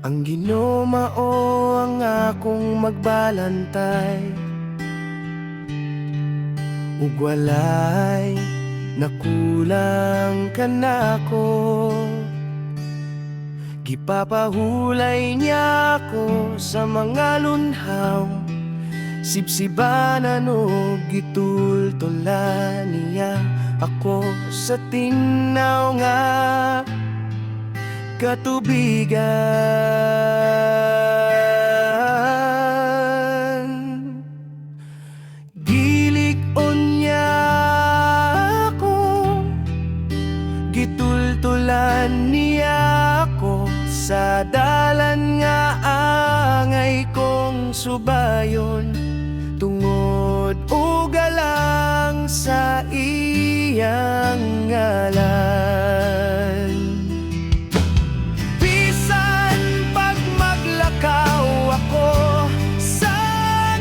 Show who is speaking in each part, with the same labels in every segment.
Speaker 1: Ang ginumao ang akong magbalantay, ug walay nakulang kanako. Gipapahulay niya ako sa mga lunhaw, sibsibanan ug gitultulan niya ako sa tingnaw nga katubigan. Gilig-on niya ako, gitultulan niya ako sa dalan nga angay kong subayon, tungod ug galang sa iyang ngalan. Bisan pag maglakaw ako sa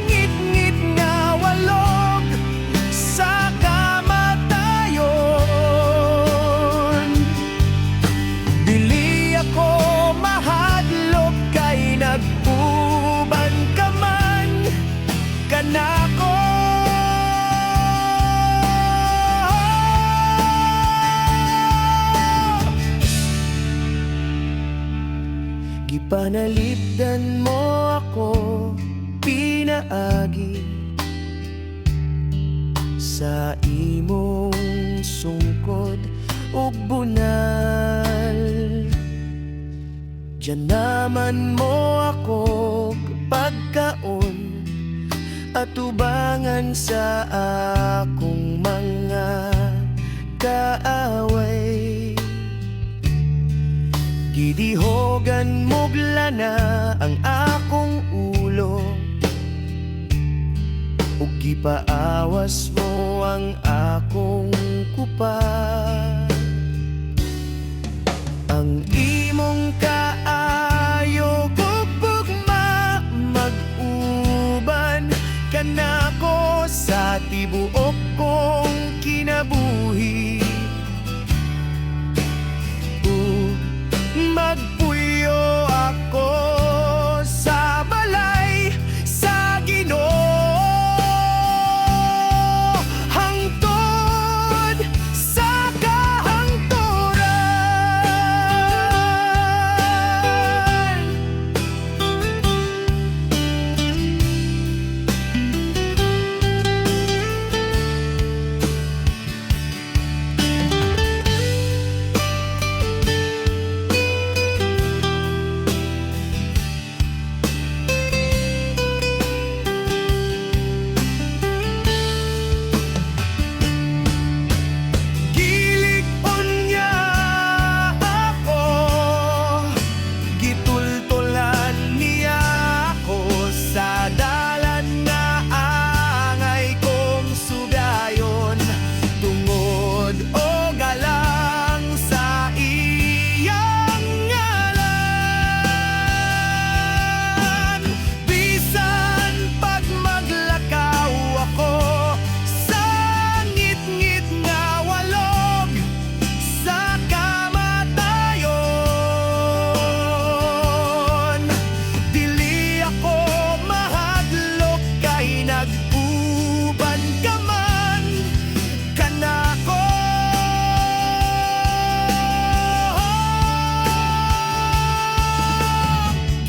Speaker 1: ngit-ngit nga walog, sa kamatayon, dili ako mahadlok kay nag-uban ka man kanako. Gipanalipdan mo ako pinaagi sa imong sungkod ug bunal. Diyan naman mo ako pagkaon at tubangan sa akong mga kaaway. Gidihogan mugla na ang akong ulo, ug gipaawas mo ang akong kupa. Ang imong kaayo gugma mag-uban kanako sa tibuok kong kinabuhi. Magpuyo ako sa balay sa Ginoo, hangtod sa kahangturan. Gilig-on niya ako, gitultulan niya ako sa dalan nga angay kong sugayon, tungod o galang sa iyang ngalan. Bisan pag maglakaw ako sa ngit-ngit nga walog, sa kamatayon, dili ako mahadlok kay nag-uban ka man kanako.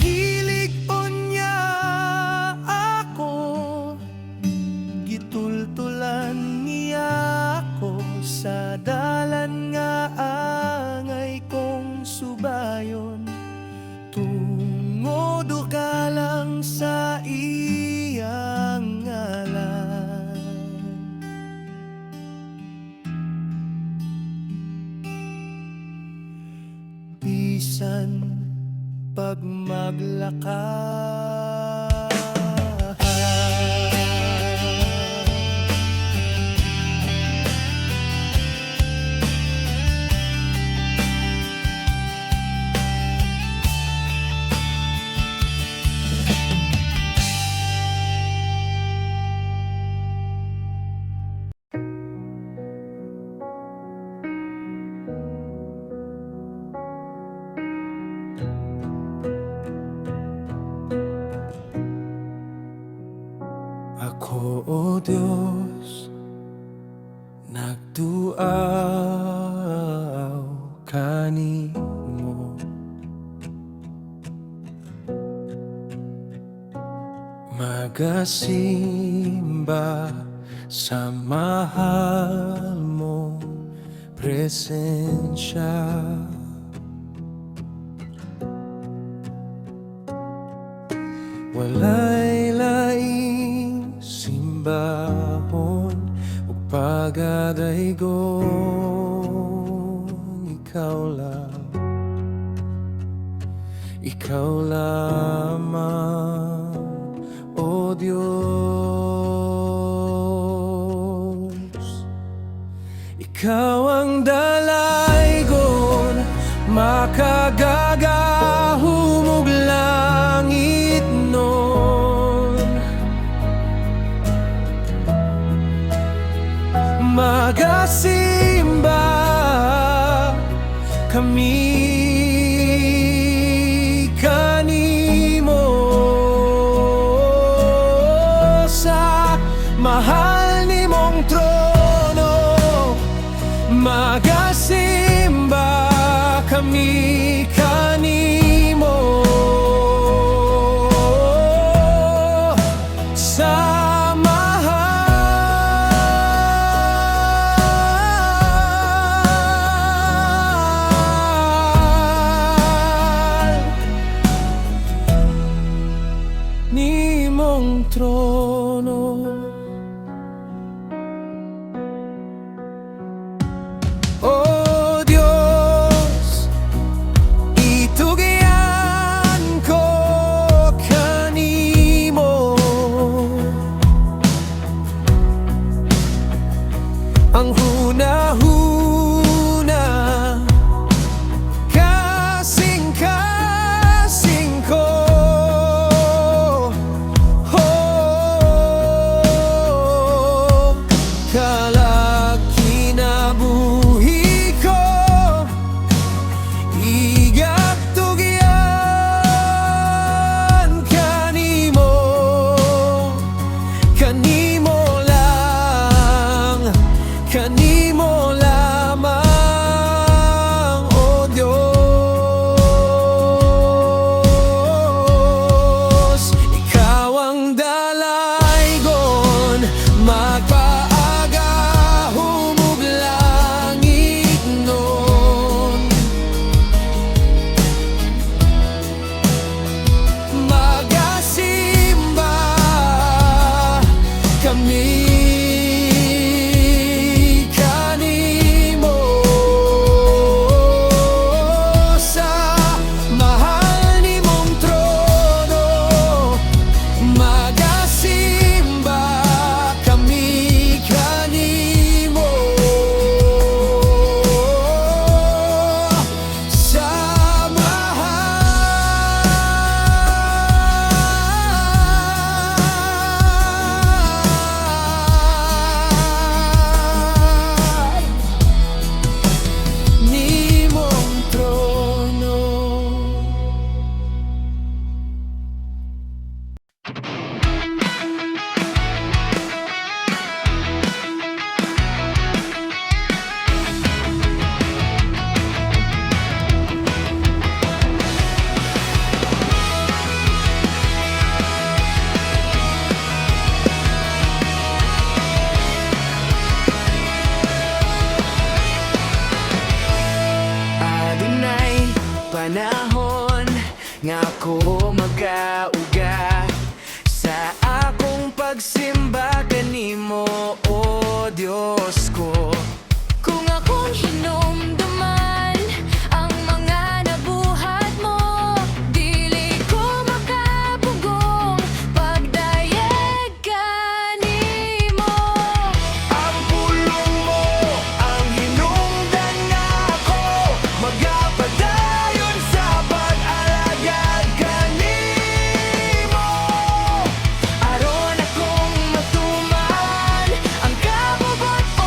Speaker 1: Gilig-on niya ako, gitultulan niya ako sa dalan nga angay kong subayon, tungod o galang sa iyang ngalan. Bisan pag maglakad O Diyos, nagduaw kanimo, magasimba sa mahal mo presensya. Walay laing simbahon ug pagadaygon, ikaw lamang, O Diyos. Ikaw ang dalaygon, makagagahom ug langit nun. Magasimba kami kanimo sa mahal nimong trono. Magasimba kami kanimo sa nimong trono. O Diyos, itugyan ko kanimo ang hunahuna, kasing-kasing ko. Kalag kinabuhi ko, igatugyan kanimo, kanimo lang, kanimo lamang, O Diyos. Ikaw ang dalaygon, magpaagahom ug langit nun. Magasimba kami kanimo sa mahal nimong trono. Magasimba kami kanimo sa mahal nimong trono. Adunay panahon nga ako magauga sa akong pagsimba kanimo, O Diyos ko.
Speaker 2: Kung akong hinumduman ang mga nabuhat mo, dili ko makapugong pagdayeg kanimo.
Speaker 1: Ang pulong mo ang hinungdan nga ako, magapadayon sa pag-alagad kanimo. Aron akong matuman ang kabubot, O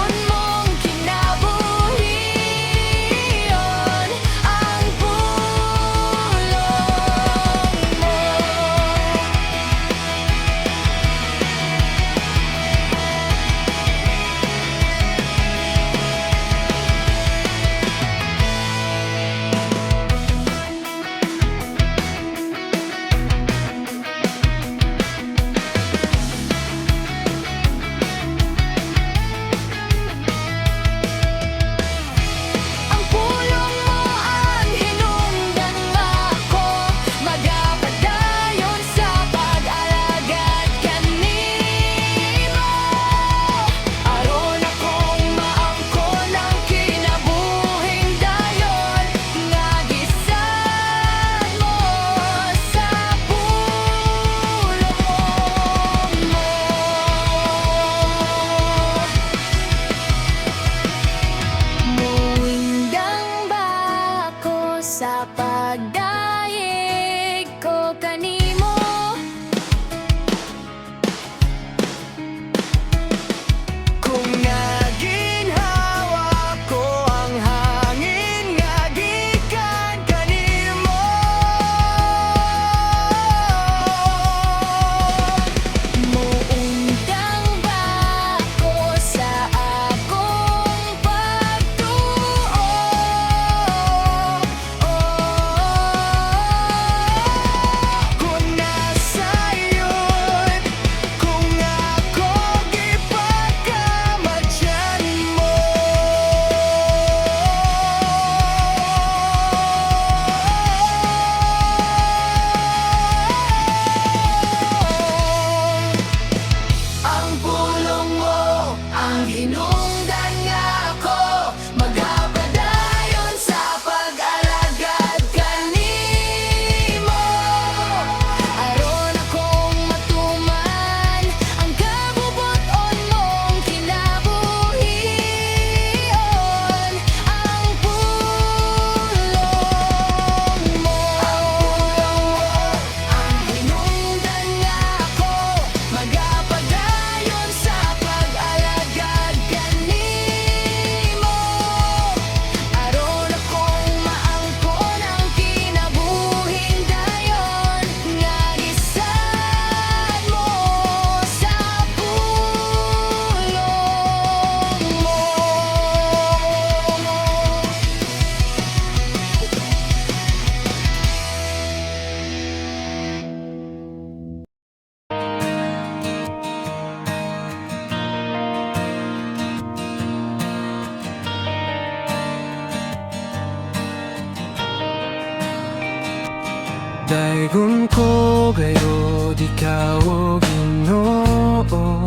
Speaker 1: Daigon ko gayod ikaw o Ginoo.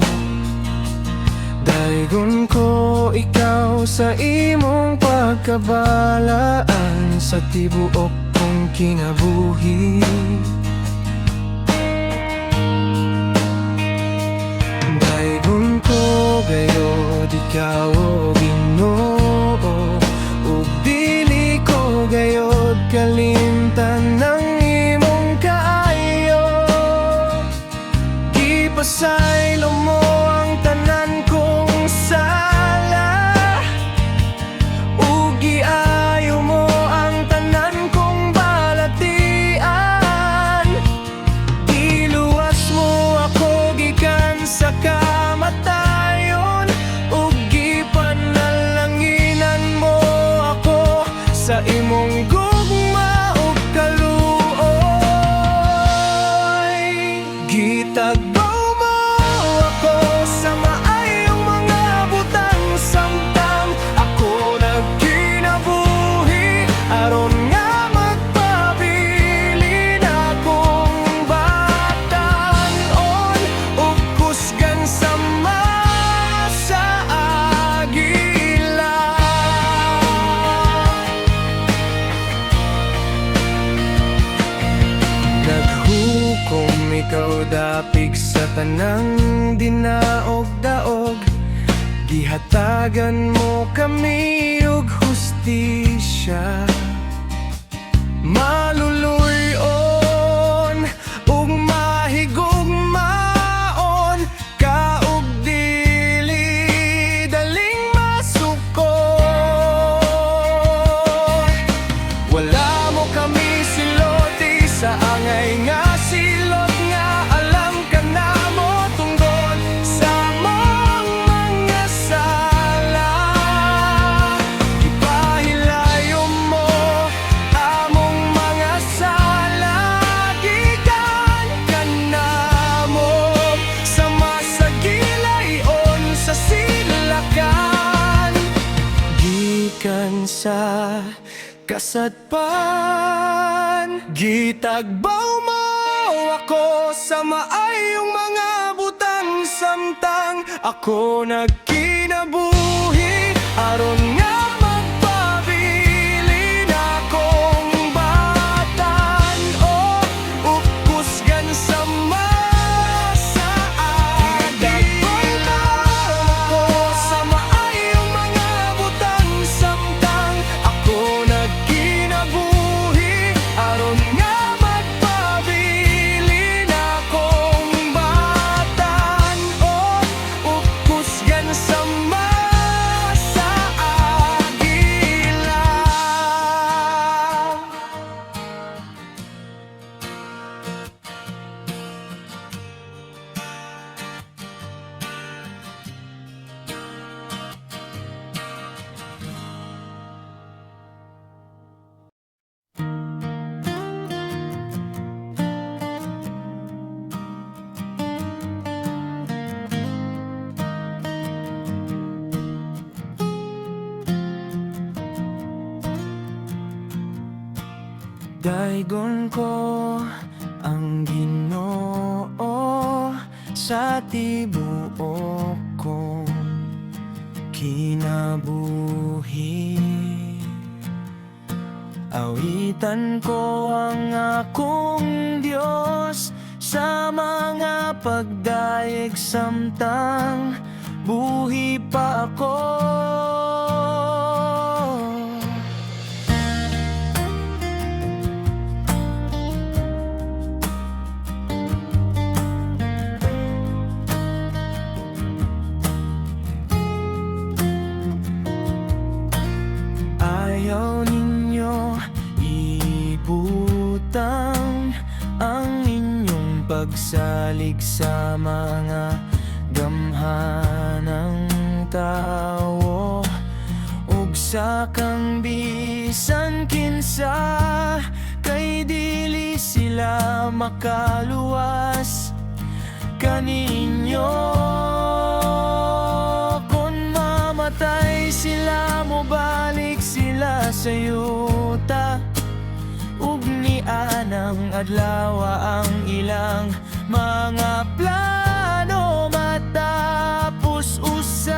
Speaker 1: Daigon ko ikaw sa imong pagkabalaan sa tibuok kong kinabuhi. Daigon ko gayod ikaw o Ginoo. Ug dili ko gayod kalimtan ng imong kaayo. Gipasaylo mo ang tanan kong sala, ug giayo mo ang tanan kong balatian. Iluwas mo ako gikan sa kamatayon, ug gipanalanginan mo ako sa imong gugma ug kaluoy. Gitagbaw mo ako sa maayong mga butang samtang ako nagkinabuhi, aron nga magpabilin akong batanon ug kusgan sa masa agila. Naghukom ikaw dapig sa tanang dinaog-daog. Gihatagan mo kami og hustisya. Maluluyon ug mahigugmaon ka ug dili daling masuko. Wala mo kami siloti sa angay nga silot nga alam ka na mo tungod sa mong mga sala. Ipahilayo mo among mga sala, gikan ka na mo sa masagilayon sa silakan. Gikan sa kasadpan, gitagbaw mo ako sa maayong mga butang samtang ako nagkinabuhi, aron nga magpabilin akong batanon ug kusgan sa masa agila. Ako sa maayong mga butang samtang ako nagkinabuhi, aron nga magpabilin akong batanon ug kusgan sa masa agila. Daigon ko ang Ginoo sa tibuok kong kinabuhi. Awitan ko ang akong Diyos sa mga pagdaig samtang buhi pa ako. Ayaw ninyo ibutang ang inyong pagsalig sa mga gamhanang tao, ug sa kang bisan kinsa kay dili sila makaluwas kaninyo. Kung mamatay sila, mobalik sila sa yuta, ug ni ana isang adlaw ang ilang mga plano matapos usap.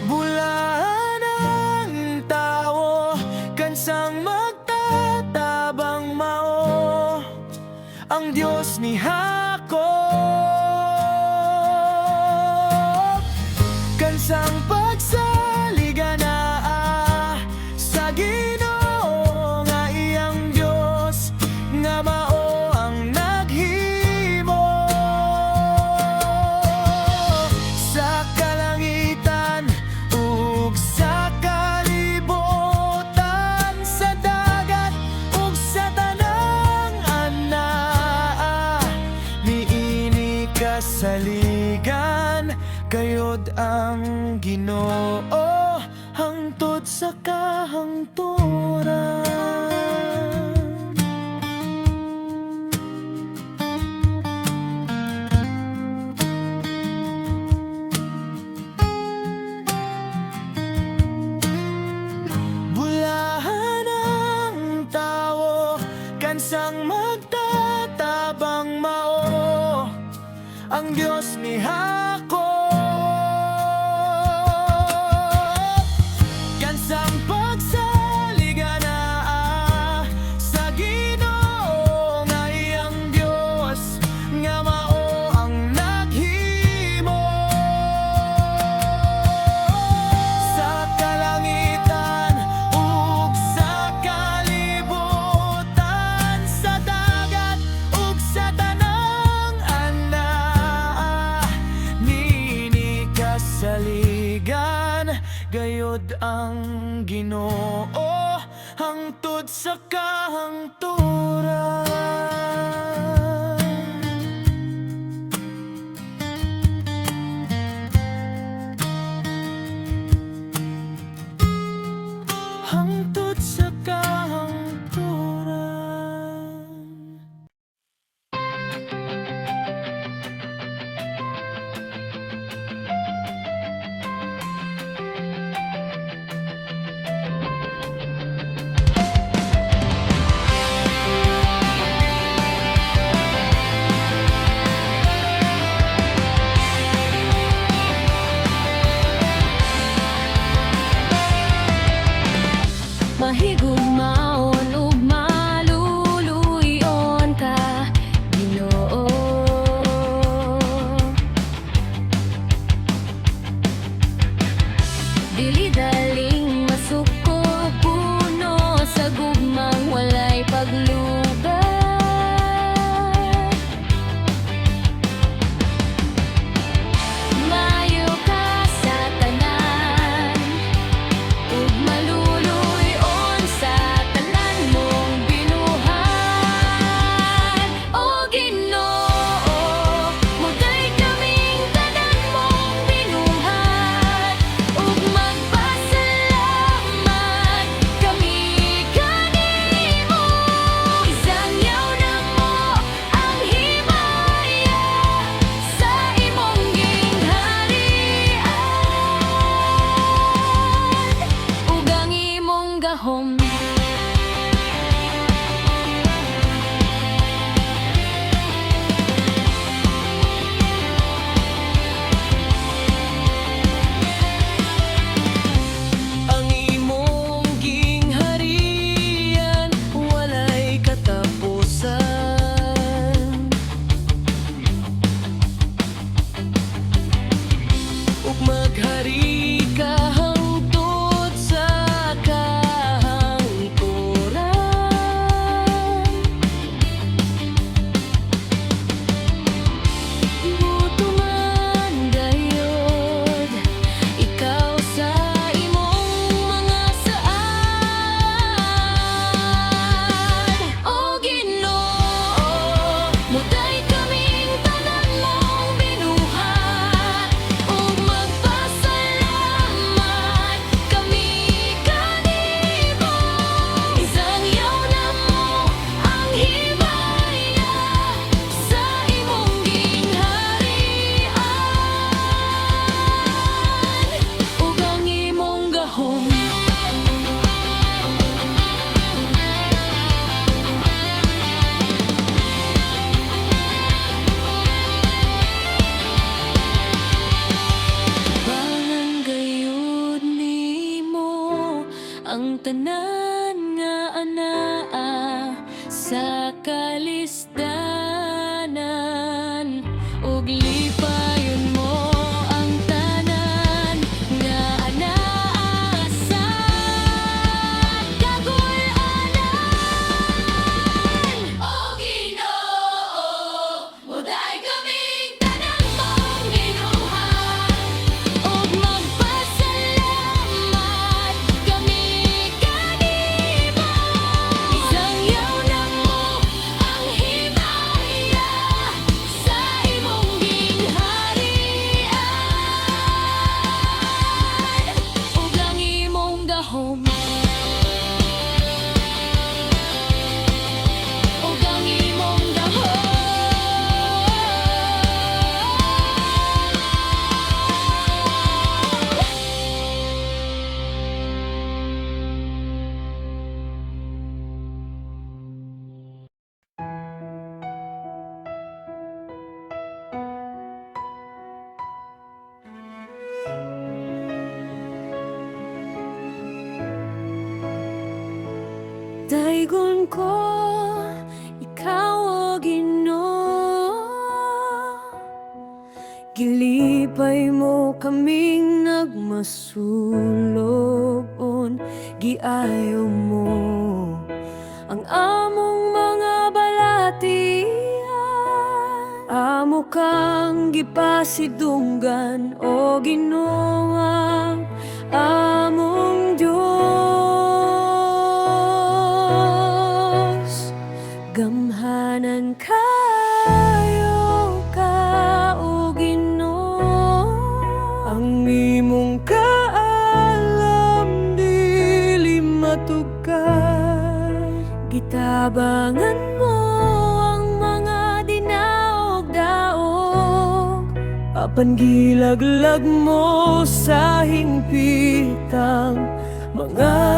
Speaker 1: Bulaan ang tao kansang magtatabang mao ang Diyos ni Jacob. Kansang pagsaligana sa Ginoo nga iyang Diyos nga mao ang naghimo sa kalangitan ug sa kalibutan, sa dagat ug sa tanang anaa. Niini kasaligan gayod ang Ginoo hangtod sa kahangturan. Bulahan ang tao kansang magtatabang mao ang Diyos ni Jacob. Kansang pagsaligana sa Ginoo nga iyang Diyos nga mao ang naghimo sa kalangitan ug sa kalibutan, sa dagat ug sa tanang anaa. Niini kasaligan gayod ang Ginoo hangtod sa kahangturan. Hangtod sa kahangturan.
Speaker 2: tanan nga anaa sa kalisdanan, ug lipayon mo ang tanan nga anaa sa kagul-anan. O Ginoo, muday kaming tanan mong ginuhat, ug magpasalamat kami kanimo. Isangyaw na mo ang himaya sa imong gingharian, ug ang imong gahom, ug ang imong gahom. Daigon ko, ikaw o Ginoo, gilipay mo kaming nagmasulobon, giayo mo ang among mga balatian. Amo kang gipasidunggan o Ginoo, ang among Dios. Gamhanan kayo ka o Ginoo, ang imong kaalam dili matugkad. Gitabangan mo ang mga dinaog-daog, apan gilaglag mo sa hingpitang mga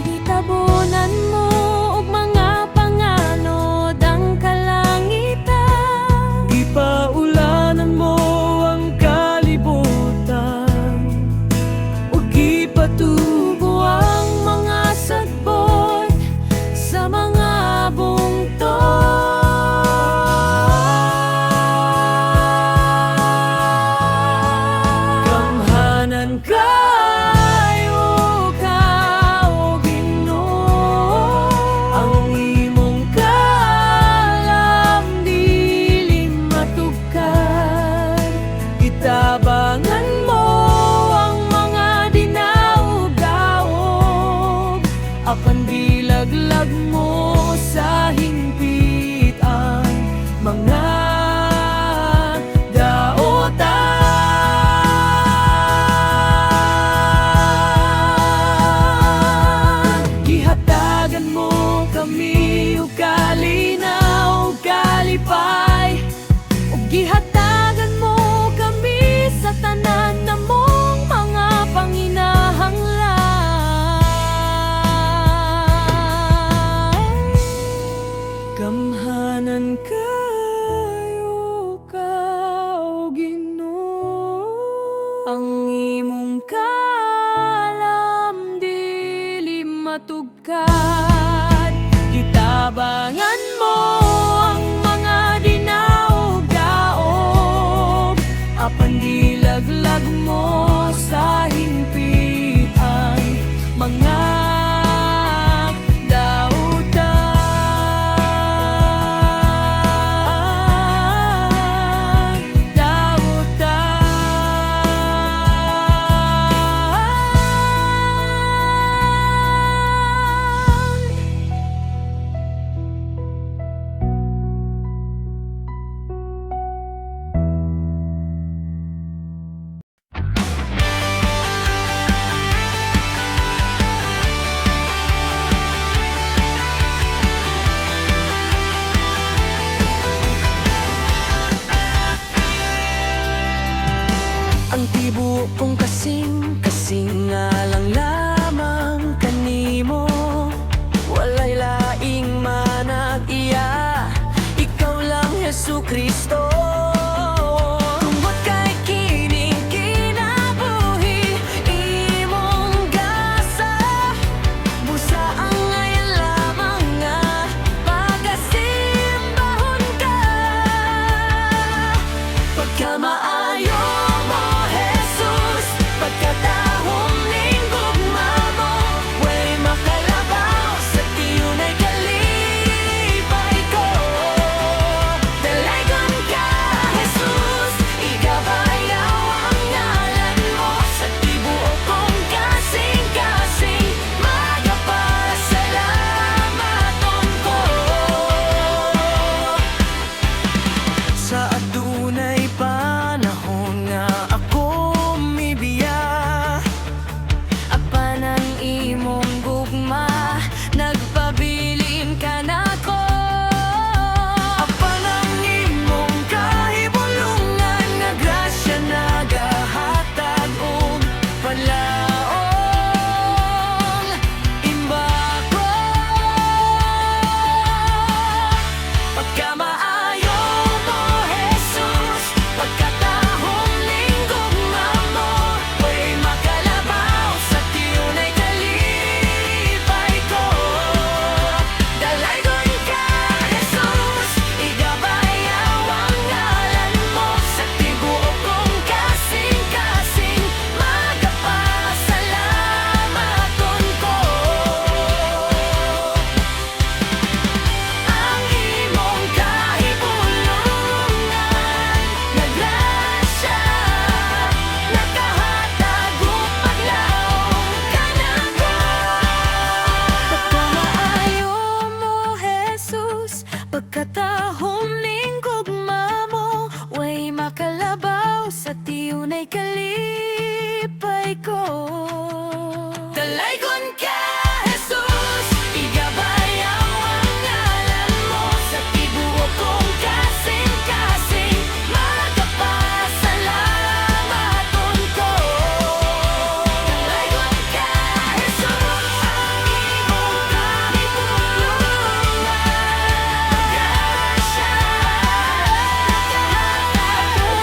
Speaker 2: Gitabonan mo og mga panganod ang kalangitan, gipaulanan mo ang kalibutan, ug gipatubo ang mga sagbot sa mga bungtod. Gamhanan kayo ka o Ginoo, ang imong kaalam dili matugkad. Gitabangan mo ang mga dinaog-daog, apan gilaglag mo sa hingpit ang mga daotan. Gihatagan mo kami og kalinaw ug kalipay, ug gihatagan mo kami sa tanan namong mga panginahanglan. Gamhanan kayo ka o Ginoo, ang imong kalam dili matugkad. Gitabangan mo ang mga dinaog-daog, apan gilaglag mo sa hingpit ang mga daotan. Jesucristo. Tungod kay kining kinabuhi imong gasa, busa ang ngayon lamang nga pagkasimbahon ka. Pagkamaayo mo, Jesus, pagkatahong ning gugma mo, way makalabaw sa tiyunay kalipay ko. Dalagon ka, Jesus, igabayaw ang ngalan mo sa tibuok kong kasing-kasing, magapasalamaton ko.
Speaker 1: Sa adunay panahon nga ako mibiya,
Speaker 2: Apan ang imong gugma, nagpabilin ka nako.
Speaker 1: apan ang imong kahibulungan nga grasya nagahatag og panlaong imbako.
Speaker 2: Pagkamaayo mo, Jesus, pagkatahong ning gugma mo, way makalabaw sa tiyunay kalipay ko. Dalaygon ka, Jesus, igabayaw ang ngalan mo sa tibuok kong kasing-kasing, magapasalamaton ko. Ang imong kahibulungan nga grasya, nakahatag og paglaom ka nako. Pagkamaayo mo, Jesus, pagkatahom ning gugma mo, way makalabaw sa tiyunay kalipay ko. Dalaygon ka, Jesus, igabayaw ang ngalan mo sa tibuok kong kasing-kasing, magapasalamaton ko. Dalaygon ka, Jesus, ang imong kahibulungan nga grasya, nakahatag og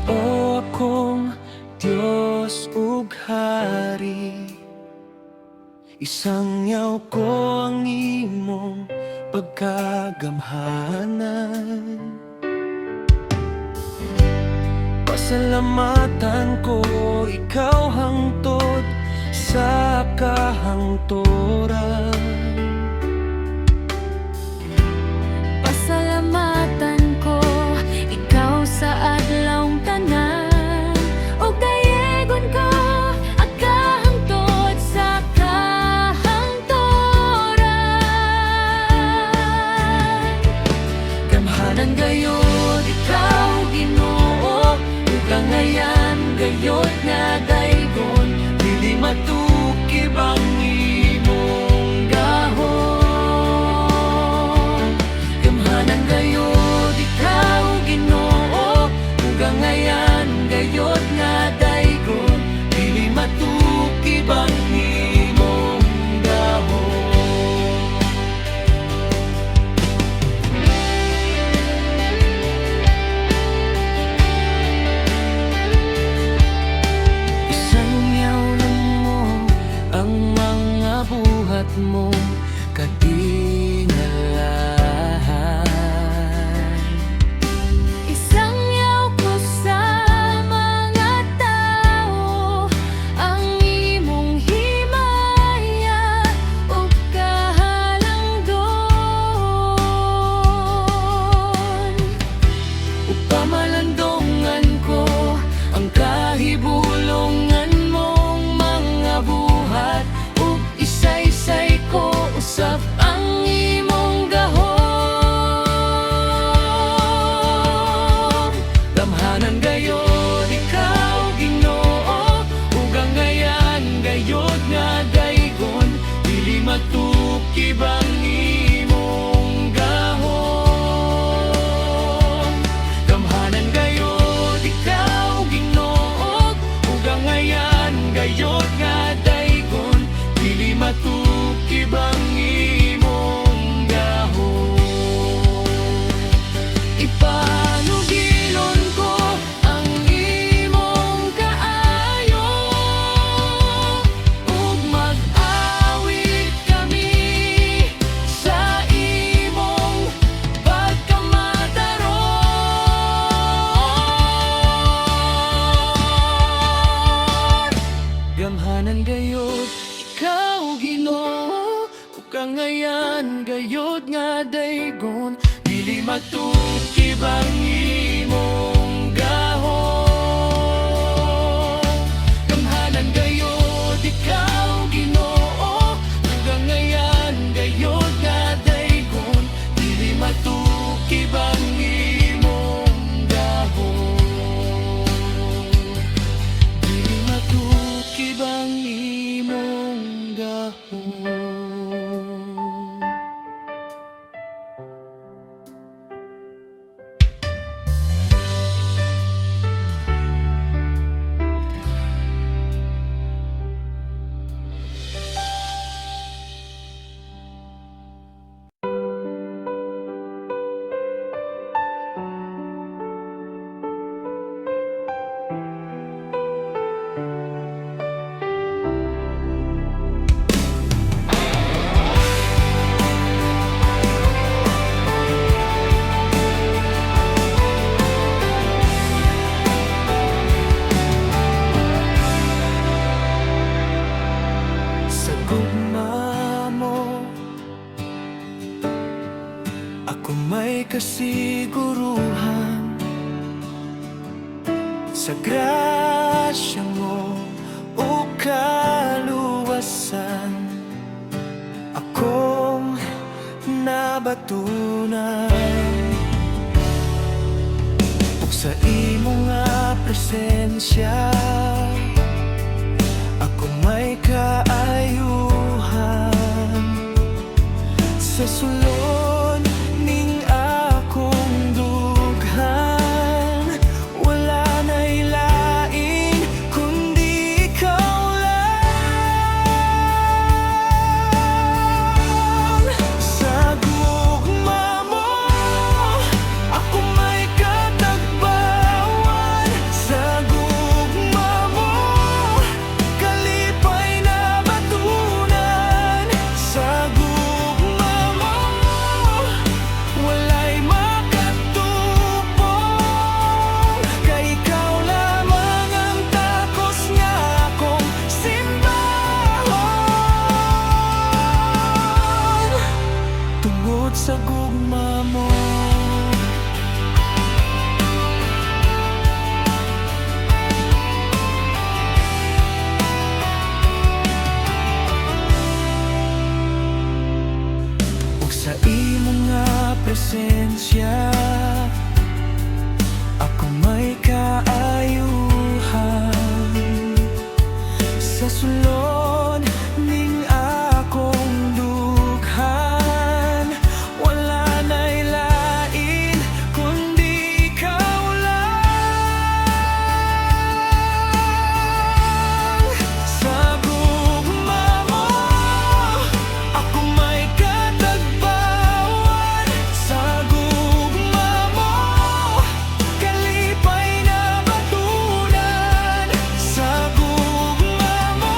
Speaker 1: O akong Diyos ug Hari, isangyaw ko ang imong pagkagamhanan. Pasalamatan ko ikaw hangtod sa kahangturan.
Speaker 2: Pasalamatan ko ikaw sa adlawng tanan, ug dayegon ko ang kahangtod sa kahangturan. Gamhanan gayud ikaw, Ginoo, ug kangayan gayud nga daygon, dili matukib ang imong gahom. Gamhanan gayud ikaw, Ginoo, ug kangayan gayud nga daygon, dili matukib ang imong gahom. Isangyaw lang mo ang mga buhat mo katingalahan. Isangyaw ko sa mga tao ang imong himaya ug kahalangdon. Upamalandongan ko ang kahibulongan mong gayod nga daygon, dili matukib ang imong gahom. Ipanugilon ko ang imong kaayo, ug mag-awit kami sa imong pagkamataron. Gamhanan gayod ikaw Ginoo, ug kangayan gayod nga daygon, dili matukib ang imong gahom. Gamhanan gayod ikaw Ginoo, ug kangayan gayod nga daygon, dili matukib ang imong gahom. Dili matukib ang imong gahom. Sa gugma mo, ako may kasiguruhan. Sa grasya mo o kaluwasan, akong nabatunan. Ug sa imo nga presensya, ako may kaayuhan. Sa sulod ning akong dughan, wala na'y lain kundi ikaw lang. Sa gugma mo, ako may katagbawan. Sa gugma mo, kalipay na batunan. Sa gugma mo, walay makatupong. Kay ikaw lamang ang takos nga akong simbahon. Tungod sa gugma mo, ug sa imo nga presensya, ako may kaayuhan. Sa sulod ning akong dughan, wala na'y lain kundi ikaw lang. Sa gugma mo, ako may katagbawan. Sa gugma mo, kalipay na batunan. Sa gugma mo,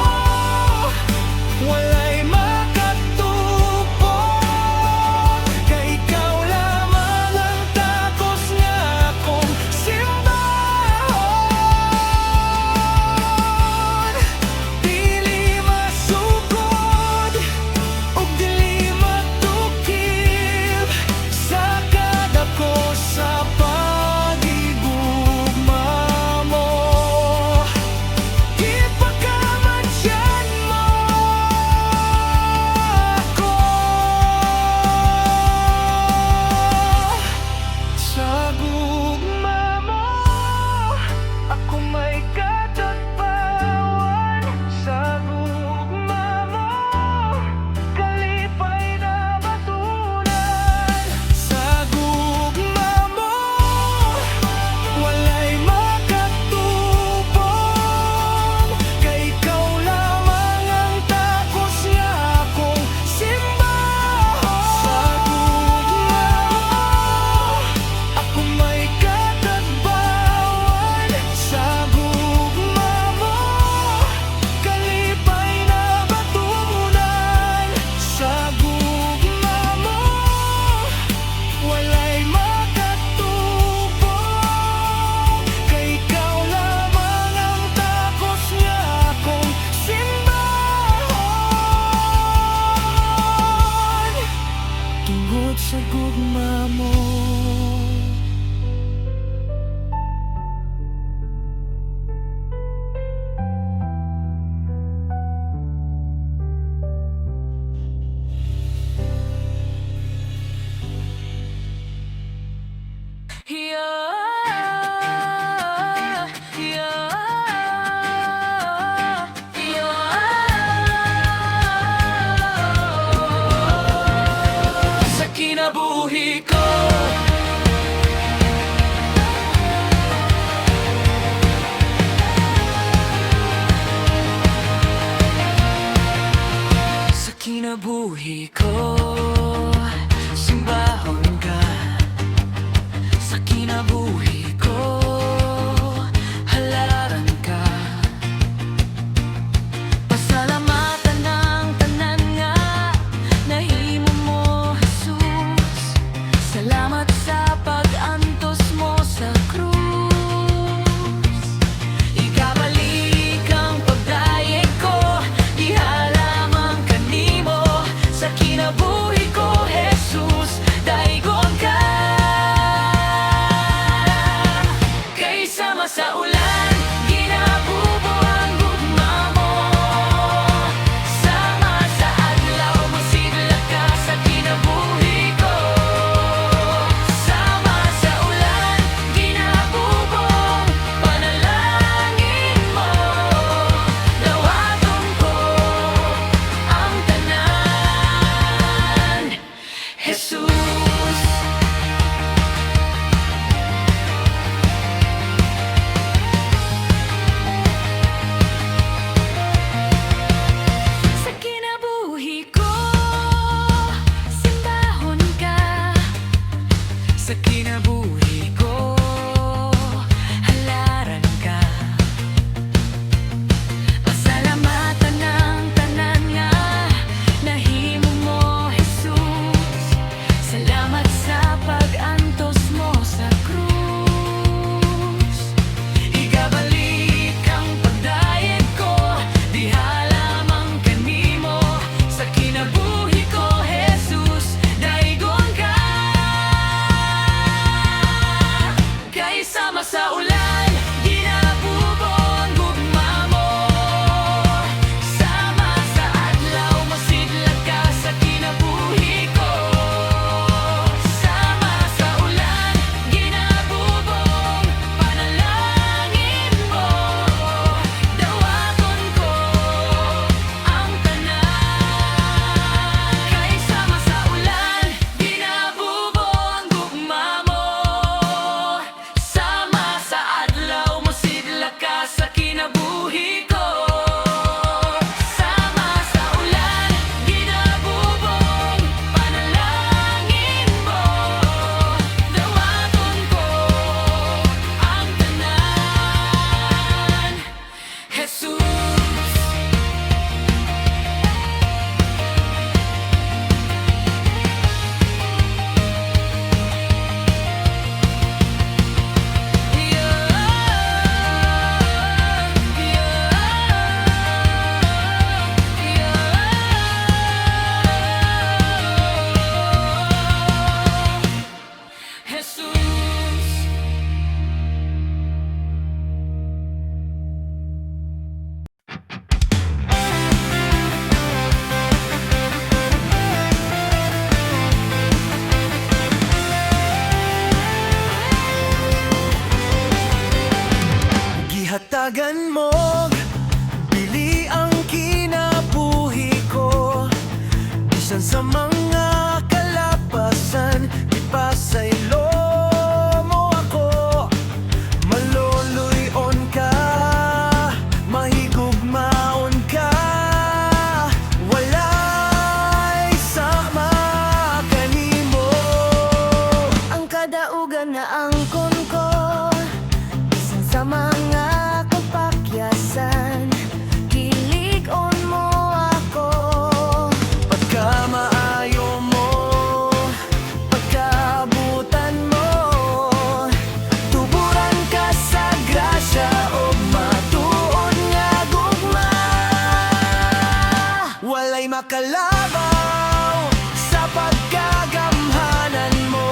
Speaker 2: makalabaw sa pagkagamhanan mo.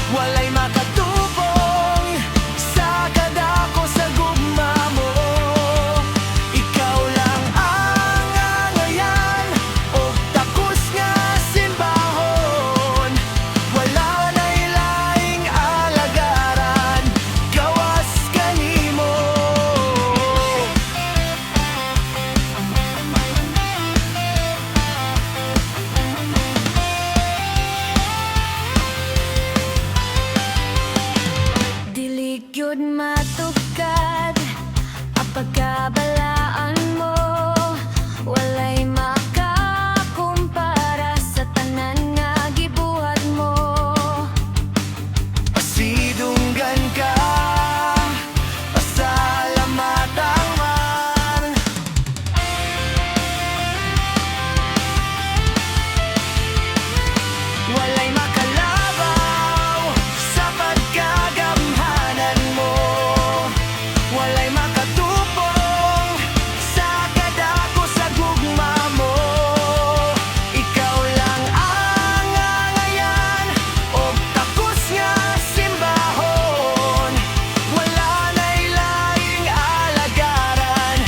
Speaker 2: Walay makatupong sa kadako sa gugma mo. Ikaw lang ang angayan o takos nga simbahon. Wala na'y laing alagaran, gawas kanimo. Dili gyud matukad ang pagkabalaan mo. Walay makakumpara sa tanan nga gibuhat mo. Pasidunggan ka, pasalamatan man. Walay makalabaw sa pagkagamhanan mo. Walay makatupong sa kadako sa gugma mo. Ikaw lang ang angayan o takos nga simbahon. Wala na'y laing alagaran,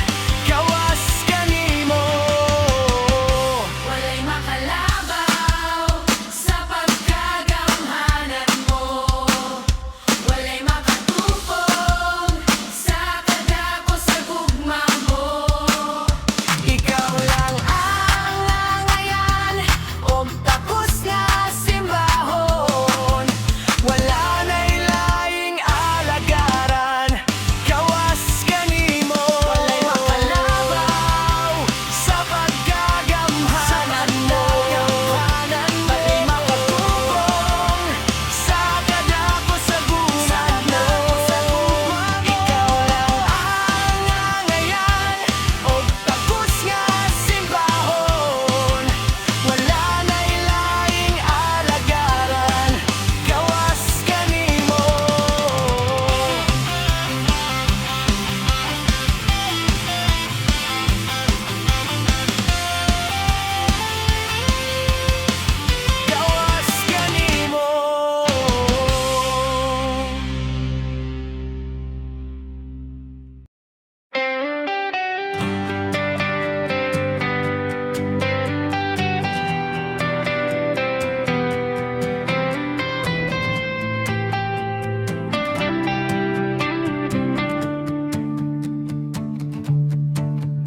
Speaker 2: gawas kanimo. Walay makalabaw sa pagkagamhanan mo. Walay makatupong sa kadako sa gugma mo. Ikaw lang ang angayan o takos nga simbahon. Wala na'y laing alagaran, gawas kanimo. Walay makalabaw sa pagkagamhanan mo. Walay makatupong sa kadako sa gugma mo. Ikaw lang ang angayan o takos nga simbahon. Wala na'y laing alagaran, gawas kanimo. Gawas kanimo.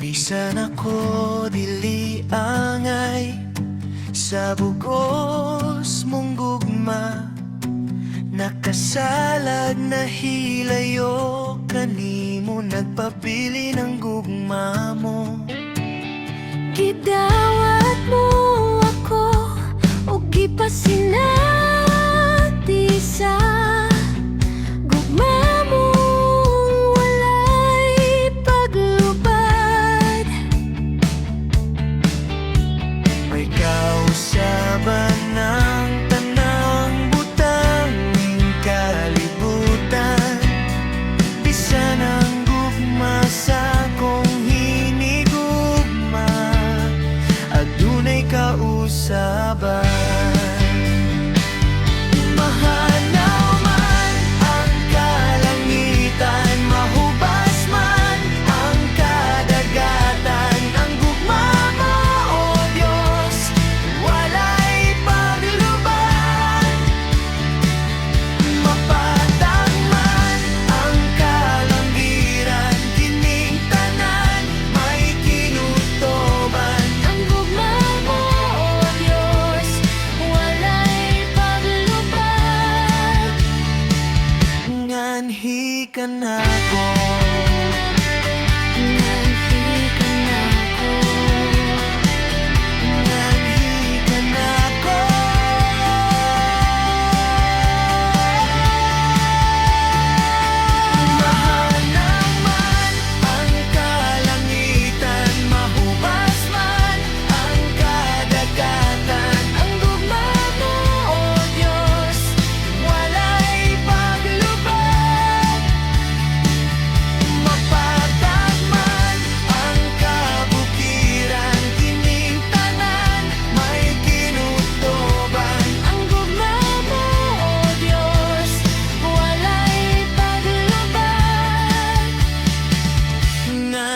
Speaker 2: Bisan ako dili angay sa bugos mong gugma. Nakasalag na hilayo kanimo, nagpabili ng gugma mo. Gidawat mo ako o gipasinati sa gugma mong walay paglupad. May kausaban ng tanang butang kalibutan. Bisan ang gugma sa kong hinigugma, adunay kausaban. Mahanaw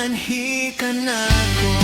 Speaker 2: manhikan ako.